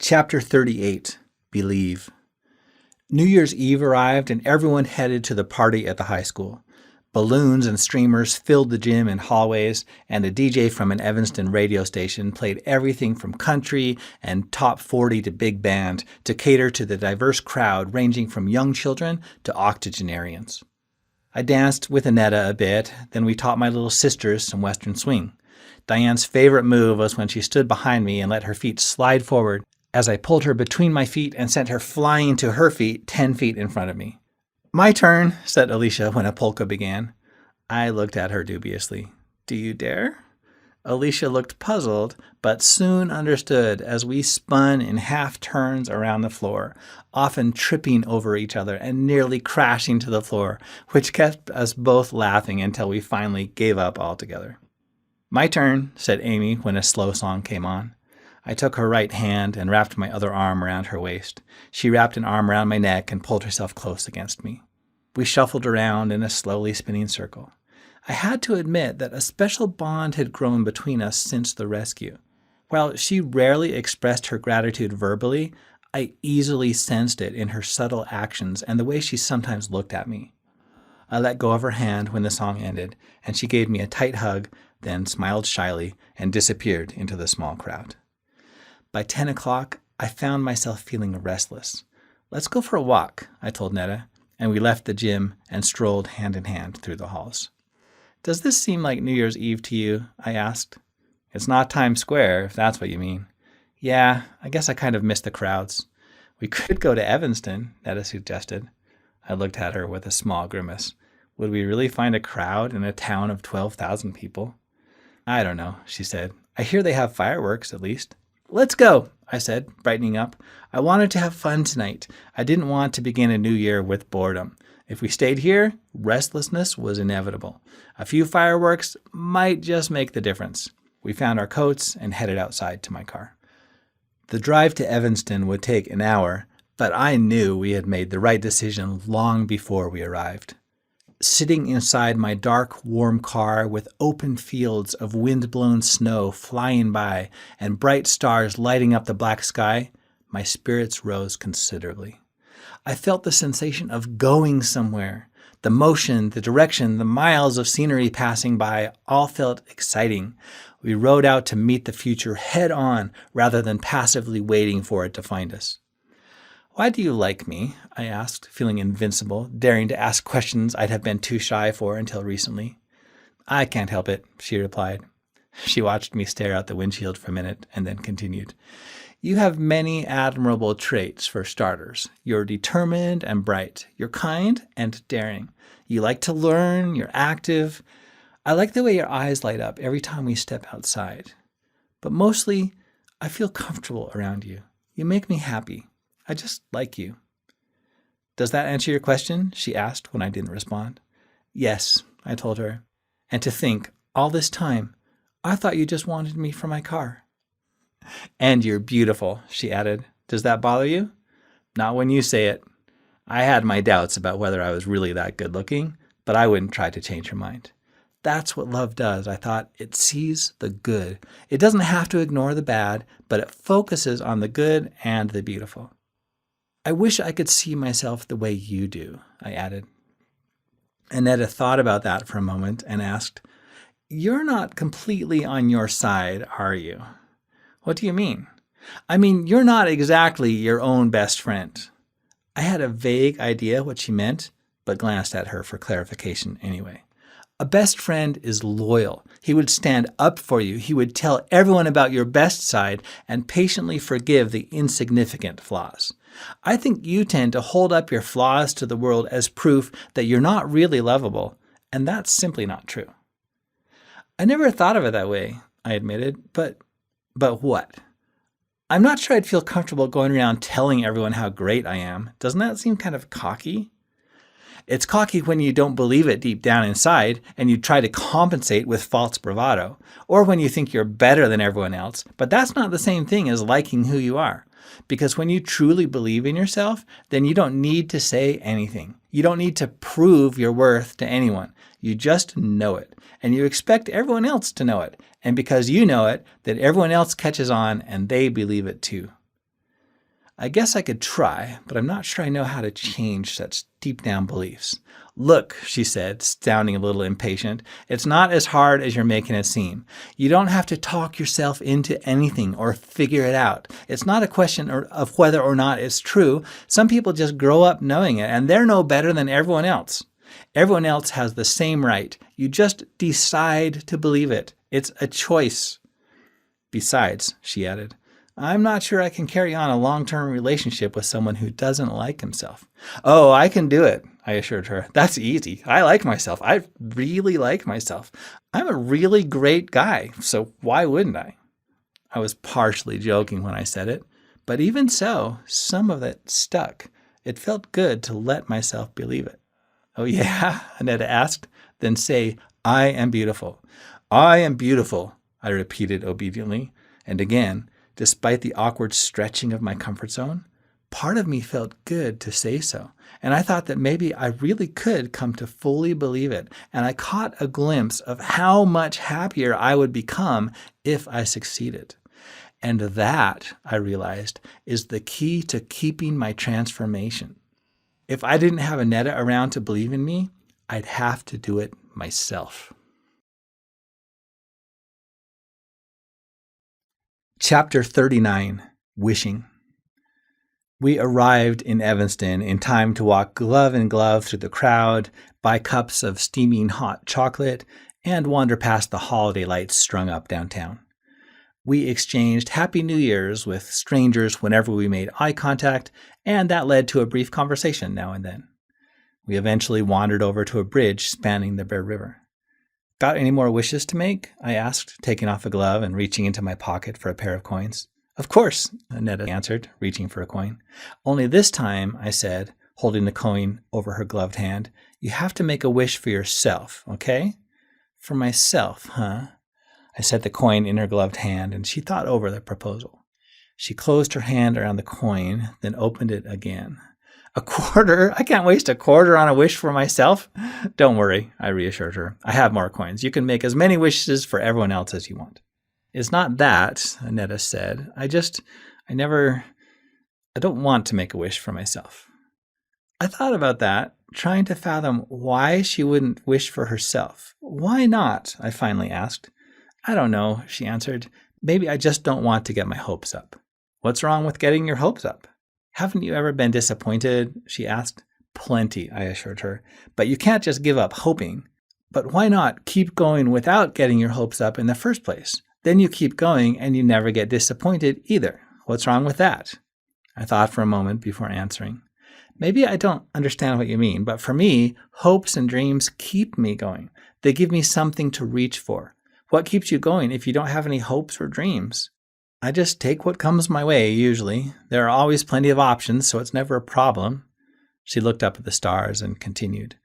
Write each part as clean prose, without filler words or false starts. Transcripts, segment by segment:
Chapter 38, Believe. New Year's Eve arrived and everyone headed to the party at the high school. Balloons and streamers filled the gym and hallways, and a DJ from an Evanston radio station played everything from country and top 40 to big band to cater to the diverse crowd ranging from young children to octogenarians. I danced with Annetta a bit, then we taught my little sisters some Western swing. Diane's favorite move was when she stood behind me and let her feet slide forward as I pulled her between my feet and sent her flying to her feet 10 feet in front of me. "My turn," said Alicia when a polka began. I looked at her dubiously. "Do you dare?" Alicia looked puzzled, but soon understood as we spun in half turns around the floor, often tripping over each other and nearly crashing to the floor, which kept us both laughing until we finally gave up altogether. "My turn," said Amy when a slow song came on. I took her right hand and wrapped my other arm around her waist. She wrapped an arm around my neck and pulled herself close against me. We shuffled around in a slowly spinning circle. I had to admit that a special bond had grown between us since the rescue. While she rarely expressed her gratitude verbally, I easily sensed it in her subtle actions and the way she sometimes looked at me. I let go of her hand when the song ended, and she gave me a tight hug, then smiled shyly and disappeared into the small crowd. By 10 o'clock, I found myself feeling restless. "Let's go for a walk," I told Netta, and we left the gym and strolled hand in hand through the halls. "Does this seem like New Year's Eve to you?" I asked. "It's not Times Square, if that's what you mean." "Yeah, I guess I kind of miss the crowds." "We could go to Evanston," Netta suggested. I looked at her with a small grimace. Would we really find a crowd in a town of 12,000 people? "I don't know," she said. "I hear they have fireworks, at least." "Let's go," I said, brightening up. I wanted to have fun tonight. I didn't want to begin a new year with boredom. If we stayed here, restlessness was inevitable. A few fireworks might just make the difference. We found our coats and headed outside to my car. The drive to Evanston would take an hour, but I knew we had made the right decision long before we arrived. Sitting inside my dark, warm car with open fields of wind-blown snow flying by and bright stars lighting up the black sky, my spirits rose considerably. I felt the sensation of going somewhere. The motion, the direction, the miles of scenery passing by all felt exciting. We rode out to meet the future head on rather than passively waiting for it to find us. "Why do you like me?" I asked, feeling invincible, daring to ask questions I'd have been too shy for until recently. "I can't help it," she replied. She watched me stare out the windshield for a minute and then continued. "You have many admirable traits for starters. You're determined and bright. You're kind and daring. You like to learn. You're active. I like the way your eyes light up every time we step outside. But mostly, I feel comfortable around you. You make me happy. I just like you." "Does that answer your question?" she asked when I didn't respond. "Yes," I told her. "And to think, all this time, I thought you just wanted me for my car." "And you're beautiful," she added. "Does that bother you?" "Not when you say it." I had my doubts about whether I was really that good looking, but I wouldn't try to change her mind. That's what love does, I thought. It sees the good. It doesn't have to ignore the bad, but it focuses on the good and the beautiful. "I wish I could see myself the way you do," I added. Annetta thought about that for a moment and asked, "You're not completely on your side, are you?" "What do you mean?" "I mean, you're not exactly your own best friend." I had a vague idea what she meant, but glanced at her for clarification anyway. "A best friend is loyal. He would stand up for you. He would tell everyone about your best side and patiently forgive the insignificant flaws. I think you tend to hold up your flaws to the world as proof that you're not really lovable, and that's simply not true." "I never thought of it that way," I admitted, but what? "I'm not sure I'd feel comfortable going around telling everyone how great I am. Doesn't that seem kind of cocky?" "It's cocky when you don't believe it deep down inside and you try to compensate with false bravado, or when you think you're better than everyone else, but that's not the same thing as liking who you are. Because when you truly believe in yourself, then you don't need to say anything. You don't need to prove your worth to anyone. You just know it, and you expect everyone else to know it. And because you know it, then everyone else catches on and they believe it too." I guess I could try, but I'm not sure I know how to change such deep down beliefs. Look, she said, sounding a little impatient, it's not as hard as you're making it seem. You don't have to talk yourself into anything or figure it out. It's not a question of whether or not it's true. Some people just grow up knowing it, and they're no better than everyone else. Everyone else has the same right. You just decide to believe it. It's a choice. Besides, she added, I'm not sure I can carry on a long-term relationship with someone who doesn't like himself. Oh, I can do it, I assured her. That's easy. I like myself. I really like myself. I'm a really great guy, so why wouldn't I? I was partially joking when I said it, but even so, some of it stuck. It felt good to let myself believe it. Oh yeah? Annetta asked. Then say, I am beautiful. I am beautiful, I repeated obediently. And again, despite the awkward stretching of my comfort zone, part of me felt good to say so. And I thought that maybe I really could come to fully believe it. And I caught a glimpse of how much happier I would become if I succeeded. And that, I realized, is the key to keeping my transformation. If I didn't have Annetta around to believe in me, I'd have to do it myself. Chapter 39, Wishing. We arrived in Evanston in time to walk glove in glove through the crowd, buy cups of steaming hot chocolate, and wander past the holiday lights strung up downtown. We exchanged Happy New Year's with strangers whenever we made eye contact, and that led to a brief conversation now and then. We eventually wandered over to a bridge spanning the Bear River. Got any more wishes to make? I asked, taking off a glove and reaching into my pocket for a pair of coins. Of course, Annetta answered, reaching for a coin. Only this time, I said, holding the coin over her gloved hand, you have to make a wish for yourself, okay? For myself, huh? I set the coin in her gloved hand, and she thought over the proposal. She closed her hand around the coin, then opened it again. A quarter? I can't waste a quarter on a wish for myself. Don't worry, I reassured her. I have more coins. You can make as many wishes for everyone else as you want. It's not that, Annetta said. I don't want to make a wish for myself. I thought about that, trying to fathom why she wouldn't wish for herself. Why not? I finally asked. I don't know, she answered. Maybe I just don't want to get my hopes up. What's wrong with getting your hopes up? Haven't you ever been disappointed? She asked. Plenty, I assured her. But you can't just give up hoping. But why not keep going without getting your hopes up in the first place? Then you keep going and you never get disappointed either. What's wrong with that? I thought for a moment before answering. Maybe I don't understand what you mean, but for me, hopes and dreams keep me going. They give me something to reach for. What keeps you going if you don't have any hopes or dreams? I just take what comes my way, usually. There are always plenty of options, so it's never a problem. She looked up at the stars and continued.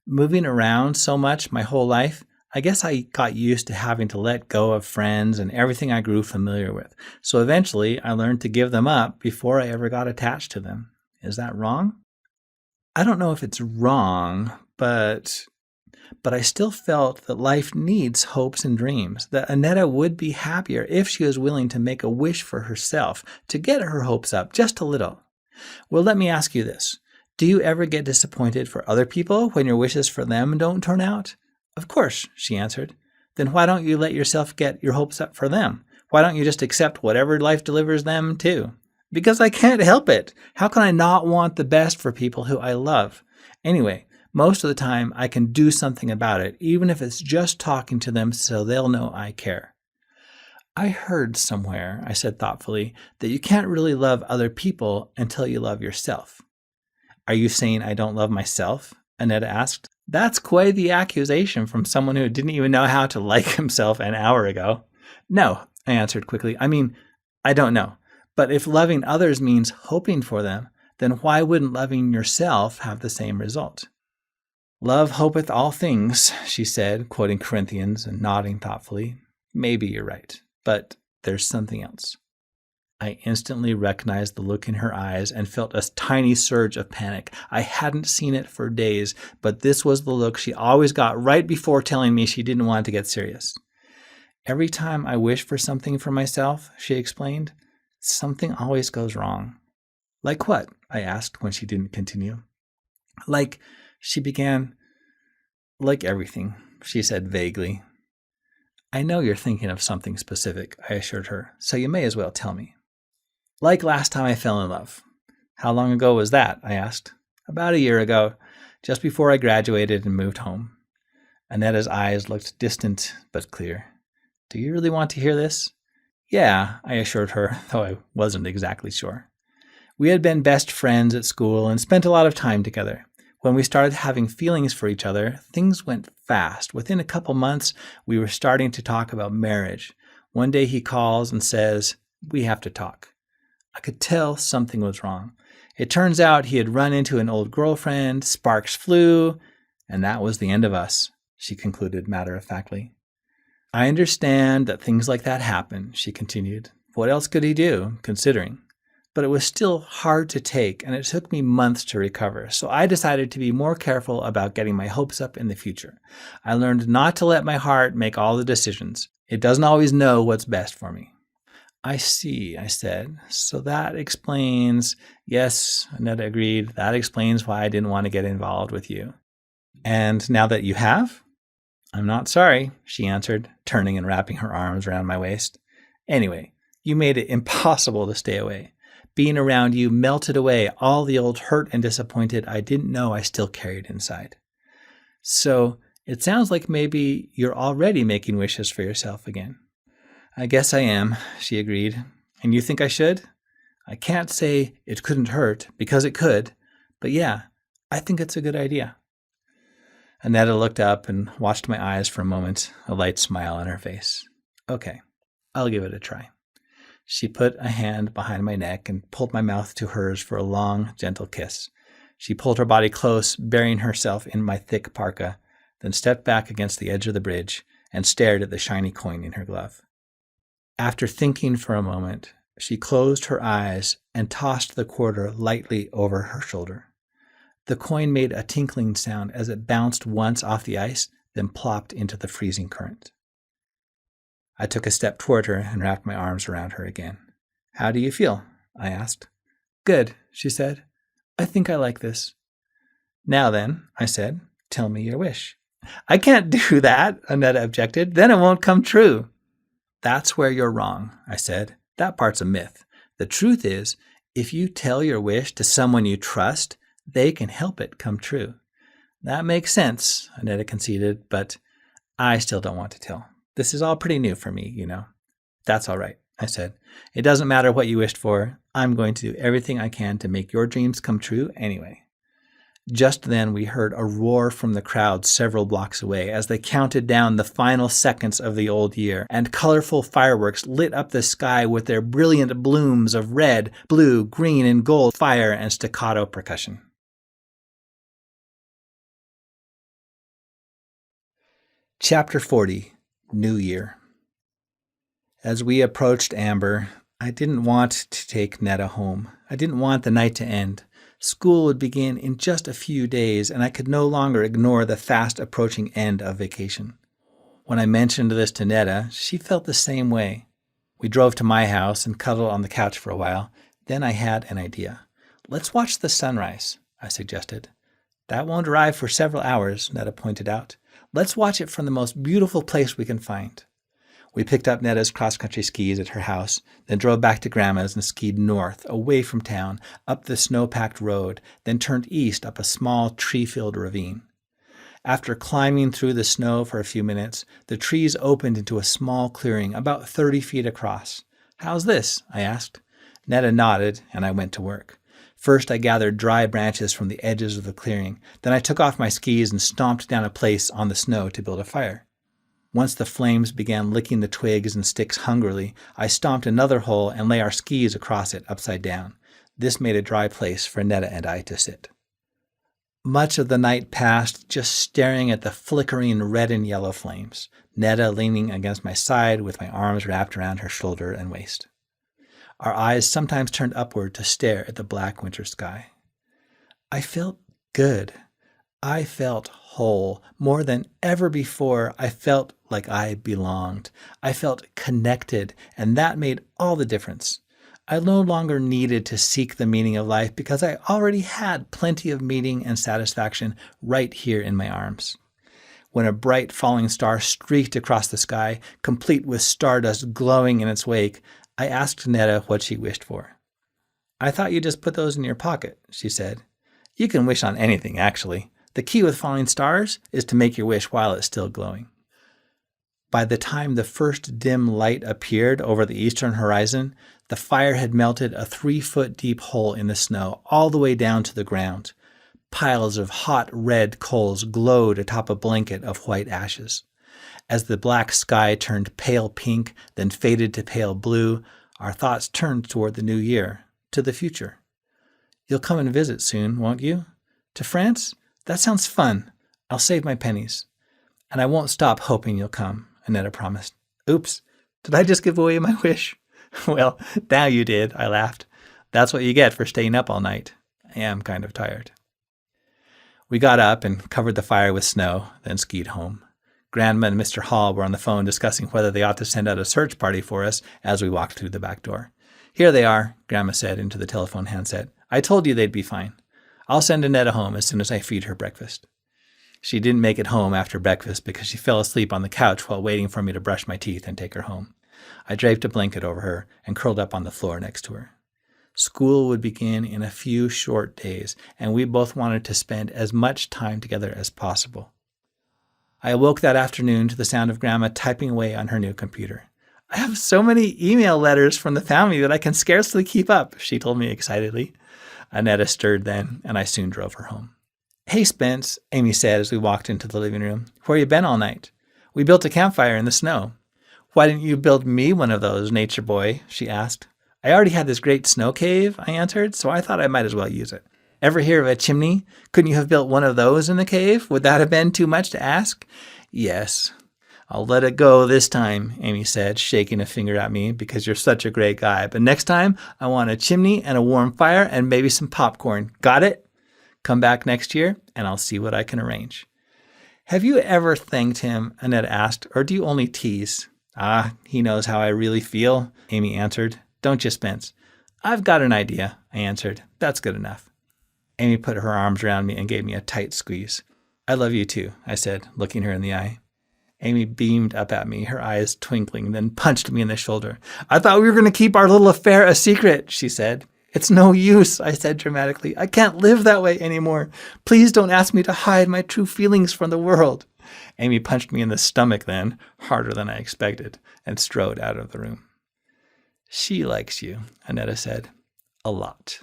Moving around so much my whole life, I guess I got used to having to let go of friends and everything I grew familiar with. So eventually, I learned to give them up before I ever got attached to them. Is that wrong? I don't know if it's wrong, but I still felt that life needs hopes and dreams, that Annetta would be happier if she was willing to make a wish for herself, to get her hopes up just a little. Well, let me ask you this. Do you ever get disappointed for other people when your wishes for them don't turn out? Of course, she answered. Then why don't you let yourself get your hopes up for them? Why don't you just accept whatever life delivers them too? Because I can't help it. How can I not want the best for people who I love? Anyway, most of the time I can do something about it, even if it's just talking to them so they'll know I care. I heard somewhere, I said thoughtfully, that you can't really love other people until you love yourself. Are you saying I don't love myself? Annetta asked. That's quite the accusation from someone who didn't even know how to like himself an hour ago. No, I answered quickly. I don't know. But if loving others means hoping for them, then why wouldn't loving yourself have the same result? Love hopeth all things, she said, quoting Corinthians and nodding thoughtfully. Maybe you're right, but there's something else. I instantly recognized the look in her eyes and felt a tiny surge of panic. I hadn't seen it for days, but this was the look she always got right before telling me she didn't want to get serious. Every time I wish for something for myself, she explained, something always goes wrong. Like what? I asked when she didn't continue. Like, she began, like everything, she said vaguely. I know you're thinking of something specific, I assured her, so you may as well tell me. Like last time I fell in love. How long ago was that? I asked. About a year ago, just before I graduated and moved home. Annetta's eyes looked distant but clear. Do you really want to hear this? Yeah, I assured her, though I wasn't exactly sure. We had been best friends at school and spent a lot of time together. When we started having feelings for each other, things went fast. Within a couple months, we were starting to talk about marriage. One day he calls and says, "We have to talk." I could tell something was wrong. It turns out he had run into an old girlfriend, sparks flew, and that was the end of us, she concluded matter-of-factly. I understand that things like that happen, she continued. What else could he do, considering? But it was still hard to take, and it took me months to recover, so I decided to be more careful about getting my hopes up in the future. I learned not to let my heart make all the decisions. It doesn't always know what's best for me. I see, I said. So that explains... Yes, Annetta agreed. That explains why I didn't want to get involved with you. And now that you have? I'm not sorry, she answered, turning and wrapping her arms around my waist. Anyway, you made it impossible to stay away. Being around you melted away all the old hurt and disappointed I didn't know I still carried inside. So it sounds like maybe you're already making wishes for yourself again. I guess I am, she agreed. And you think I should? I can't say it couldn't hurt, because it could, but yeah, I think it's a good idea. Annetta looked up and watched my eyes for a moment, a light smile on her face. Okay, I'll give it a try. She put a hand behind my neck and pulled my mouth to hers for a long, gentle kiss. She pulled her body close, burying herself in my thick parka, then stepped back against the edge of the bridge and stared at the shiny coin in her glove. After thinking for a moment, she closed her eyes and tossed the quarter lightly over her shoulder. The coin made a tinkling sound as it bounced once off the ice, then plopped into the freezing current. I took a step toward her and wrapped my arms around her again. How do you feel? I asked. Good, she said. I think I like this. Now then, I said, tell me your wish. I can't do that, Annetta objected. Then it won't come true. That's where you're wrong, I said. That part's a myth. The truth is, if you tell your wish to someone you trust, they can help it come true. That makes sense, Annetta conceded, but I still don't want to tell. This is all pretty new for me, you know. That's all right, I said. It doesn't matter what you wished for. I'm going to do everything I can to make your dreams come true anyway. Just then we heard a roar from the crowd several blocks away as they counted down the final seconds of the old year, and colorful fireworks lit up the sky with their brilliant blooms of red, blue, green, and gold fire and staccato percussion. Chapter 40, New Year. As we approached Amber, I didn't want to take Netta home. I didn't want the night to end. School would begin in just a few days, and I could no longer ignore the fast approaching end of vacation. When I mentioned this to Netta, she felt the same way. We drove to my house and cuddled on the couch for a while. Then I had an idea. Let's watch the sunrise, I suggested. That won't arrive for several hours, Netta pointed out. Let's watch it from the most beautiful place we can find. We picked up Netta's cross-country skis at her house, then drove back to Grandma's and skied north, away from town, up the snow-packed road, then turned east up a small tree-filled ravine. After climbing through the snow for a few minutes, the trees opened into a small clearing about 30 feet across. How's this? I asked. Netta nodded, and I went to work. First, I gathered dry branches from the edges of the clearing. Then I took off my skis and stomped down a place on the snow to build a fire. Once the flames began licking the twigs and sticks hungrily, I stomped another hole and lay our skis across it upside down. This made a dry place for Netta and I to sit. Much of the night passed just staring at the flickering red and yellow flames, Netta leaning against my side with my arms wrapped around her shoulder and waist. Our eyes sometimes turned upward to stare at the black winter sky. I felt good. I felt whole. More than ever before, I felt like I belonged. I felt connected, and that made all the difference. I no longer needed to seek the meaning of life because I already had plenty of meaning and satisfaction right here in my arms. When a bright falling star streaked across the sky, complete with stardust glowing in its wake, I asked Netta what she wished for. "I thought you just put those in your pocket," she said. "You can wish on anything, actually. The key with falling stars is to make your wish while it's still glowing." By the time the first dim light appeared over the eastern horizon, the fire had melted a 3-foot deep hole in the snow all the way down to the ground. Piles of hot red coals glowed atop a blanket of white ashes. As the black sky turned pale pink, then faded to pale blue, our thoughts turned toward the new year, to the future. "You'll come and visit soon, won't you? To France? That sounds fun. I'll save my pennies. And I won't stop hoping you'll come," Annetta promised. "Oops, did I just give away my wish?" "Well, now you did," I laughed. "That's what you get for staying up all night. I am kind of tired." We got up and covered the fire with snow, then skied home. Grandma and Mr. Hall were on the phone discussing whether they ought to send out a search party for us as we walked through the back door. "Here they are," Grandma said into the telephone handset. "I told you they'd be fine. I'll send Annetta home as soon as I feed her breakfast." She didn't make it home after breakfast because she fell asleep on the couch while waiting for me to brush my teeth and take her home. I draped a blanket over her and curled up on the floor next to her. School would begin in a few short days, and we both wanted to spend as much time together as possible. I awoke that afternoon to the sound of Grandma typing away on her new computer. "I have so many email letters from the family that I can scarcely keep up," she told me excitedly. Annetta stirred then, and I soon drove her home. "Hey, Spence," Amy said as we walked into the living room. "Where you been all night? We built a campfire in the snow." "Why didn't you build me one of those, nature boy?" she asked. "I already had this great snow cave," I answered, "so I thought I might as well use it." "Ever hear of a chimney? Couldn't you have built one of those in the cave? Would that have been too much to ask?" "Yes. I'll let it go this time," Amy said, shaking a finger at me, "because you're such a great guy. But next time, I want a chimney and a warm fire and maybe some popcorn. Got it? Come back next year, and I'll see what I can arrange." "Have you ever thanked him?" Annette asked, "or do you only tease?" "Ah, he knows how I really feel," Amy answered. "Don't you, Spence?" "I've got an idea," I answered. "That's good enough." Amy put her arms around me and gave me a tight squeeze. "I love you too," I said, looking her in the eye. Amy beamed up at me, her eyes twinkling, then punched me in the shoulder. "I thought we were going to keep our little affair a secret," she said. "It's no use," I said dramatically. "I can't live that way anymore. Please don't ask me to hide my true feelings from the world." Amy punched me in the stomach then, harder than I expected, and strode out of the room. "She likes you," Annetta said. "A lot."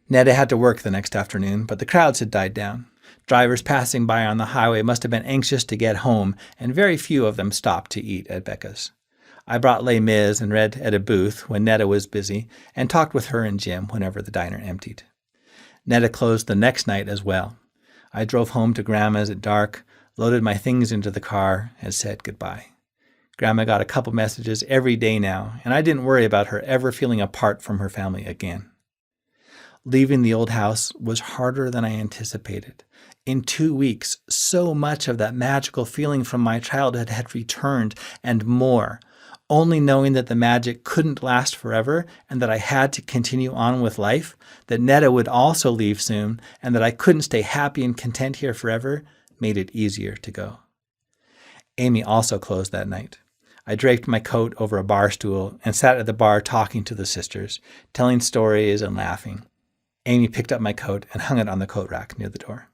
Netta had to work the next afternoon, but the crowds had died down. Drivers passing by on the highway must have been anxious to get home, and very few of them stopped to eat at Becca's. I brought Les Mis and read at a booth when Netta was busy, and talked with her and Jim whenever the diner emptied. Netta closed the next night as well. I drove home to Grandma's at dark, loaded my things into the car, and said goodbye. Grandma got a couple messages every day now, and I didn't worry about her ever feeling apart from her family again. Leaving the old house was harder than I anticipated. In 2 weeks, so much of that magical feeling from my childhood had returned, and more, only knowing that the magic couldn't last forever and that I had to continue on with life, that Netta would also leave soon, and that I couldn't stay happy and content here forever, made it easier to go. Amy also closed that night. I draped my coat over a bar stool and sat at the bar talking to the sisters, telling stories and laughing. Amy picked up my coat and hung it on the coat rack near the door.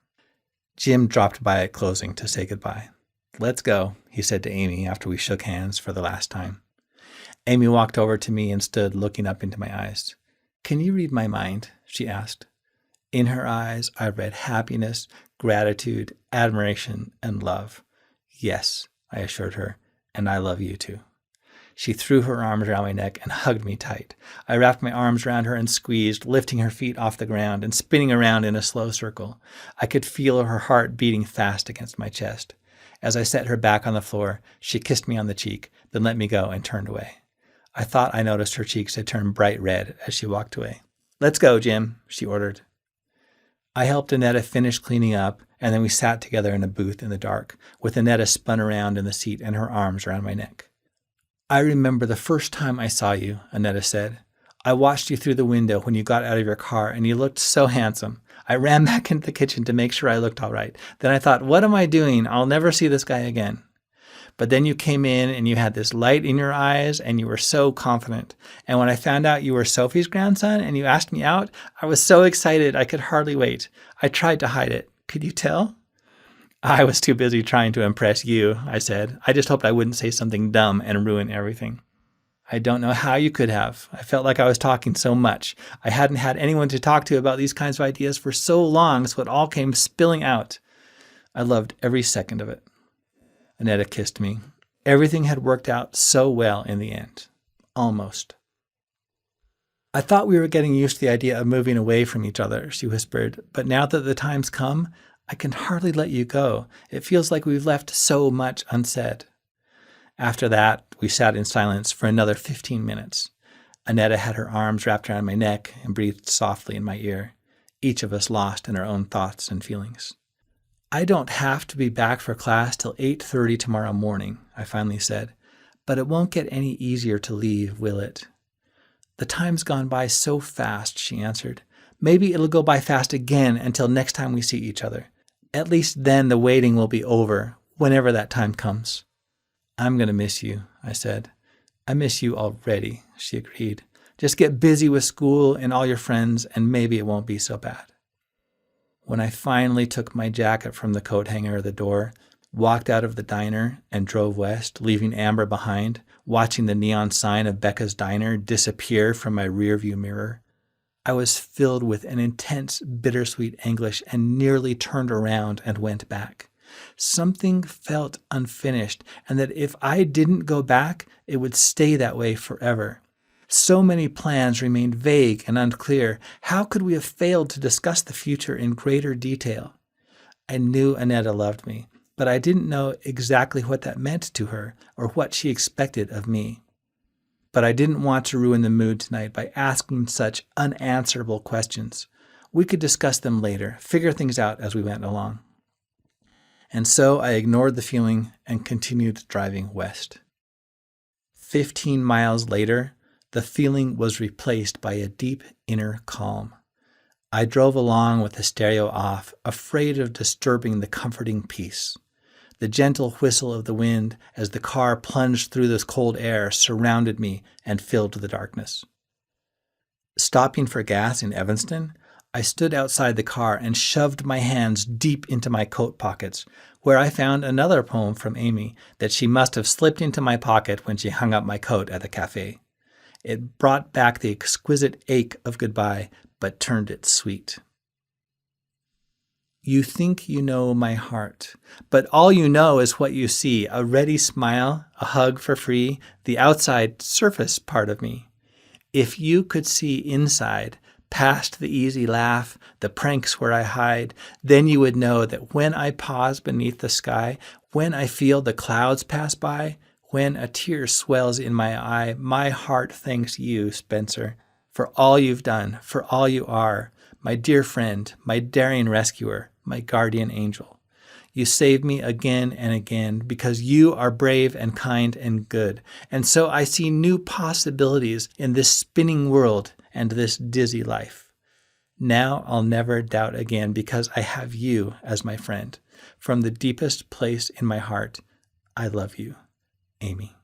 Jim dropped by at closing to say goodbye. "Let's go," he said to Amy after we shook hands for the last time. Amy walked over to me and stood looking up into my eyes. "Can you read my mind?" she asked. In her eyes, I read happiness, gratitude, admiration, and love. "Yes," I assured her, "and I love you too." She threw her arms around my neck and hugged me tight. I wrapped my arms around her and squeezed, lifting her feet off the ground and spinning around in a slow circle. I could feel her heart beating fast against my chest. As I set her back on the floor, she kissed me on the cheek, then let me go and turned away. I thought I noticed her cheeks had turned bright red as she walked away. "Let's go, Jim," she ordered. I helped Annetta finish cleaning up, and then we sat together in a booth in the dark, with Annetta spun around in the seat and her arms around my neck. I remember the first time I saw you, Annetta said. I watched you through the window when you got out of your car, and you looked so handsome. I ran back into the kitchen to make sure I looked all right. Then I thought, what am I doing? I'll never see this guy again. But then you came in and you had this light in your eyes and you were so confident. And when I found out you were Sophie's grandson and you asked me out, I was so excited I could hardly wait. I tried to hide it. Could you tell? I was too busy trying to impress you, I said. I just hoped I wouldn't say something dumb and ruin everything. I don't know how you could have. I felt like I was talking so much. I hadn't had anyone to talk to about these kinds of ideas for so long, so it all came spilling out. I loved every second of it. Annetta kissed me. Everything had worked out so well in the end. Almost. I thought we were getting used to the idea of moving away from each other, she whispered, but now that the time's come, I can hardly let you go. It feels like we've left so much unsaid. After that, we sat in silence for another 15 minutes. Annetta had her arms wrapped around my neck and breathed softly in my ear, each of us lost in our own thoughts and feelings. I don't have to be back for class till 8:30 tomorrow morning, I finally said, but it won't get any easier to leave, will it? The time's gone by so fast, she answered. Maybe it'll go by fast again until next time we see each other. At least then the waiting will be over, whenever that time comes. I'm going to miss you, I said. I miss you already, she agreed. Just get busy with school and all your friends, and maybe it won't be so bad. When I finally took my jacket from the coat hanger of the door, walked out of the diner, and drove west, leaving Amber behind, watching the neon sign of Becca's Diner disappear from my rearview mirror, I was filled with an intense, bittersweet anguish and nearly turned around and went back. Something felt unfinished, and that if I didn't go back, it would stay that way forever. So many plans remained vague and unclear. How could we have failed to discuss the future in greater detail? I knew Annetta loved me, but I didn't know exactly what that meant to her or what she expected of me. But I didn't want to ruin the mood tonight by asking such unanswerable questions. We could discuss them later, figure things out as we went along. And so I ignored the feeling and continued driving west. 15 miles later, the feeling was replaced by a deep inner calm. I drove along with the stereo off, afraid of disturbing the comforting peace. The gentle whistle of the wind as the car plunged through this cold air surrounded me and filled the darkness. Stopping for gas in Evanston, I stood outside the car and shoved my hands deep into my coat pockets, where I found another poem from Amy that she must have slipped into my pocket when she hung up my coat at the cafe. It brought back the exquisite ache of goodbye, but turned it sweet. You think you know my heart, but all you know is what you see, a ready smile, a hug for free, the outside surface part of me. If you could see inside, past the easy laugh, the pranks where I hide, then you would know that when I pause beneath the sky, when I feel the clouds pass by, when a tear swells in my eye, my heart thanks you, Spencer, for all you've done, for all you are, my dear friend, my daring rescuer, my guardian angel. You save me again and again because you are brave and kind and good. And so I see new possibilities in this spinning world and this dizzy life. Now I'll never doubt again because I have you as my friend. From the deepest place in my heart, I love you, Amy.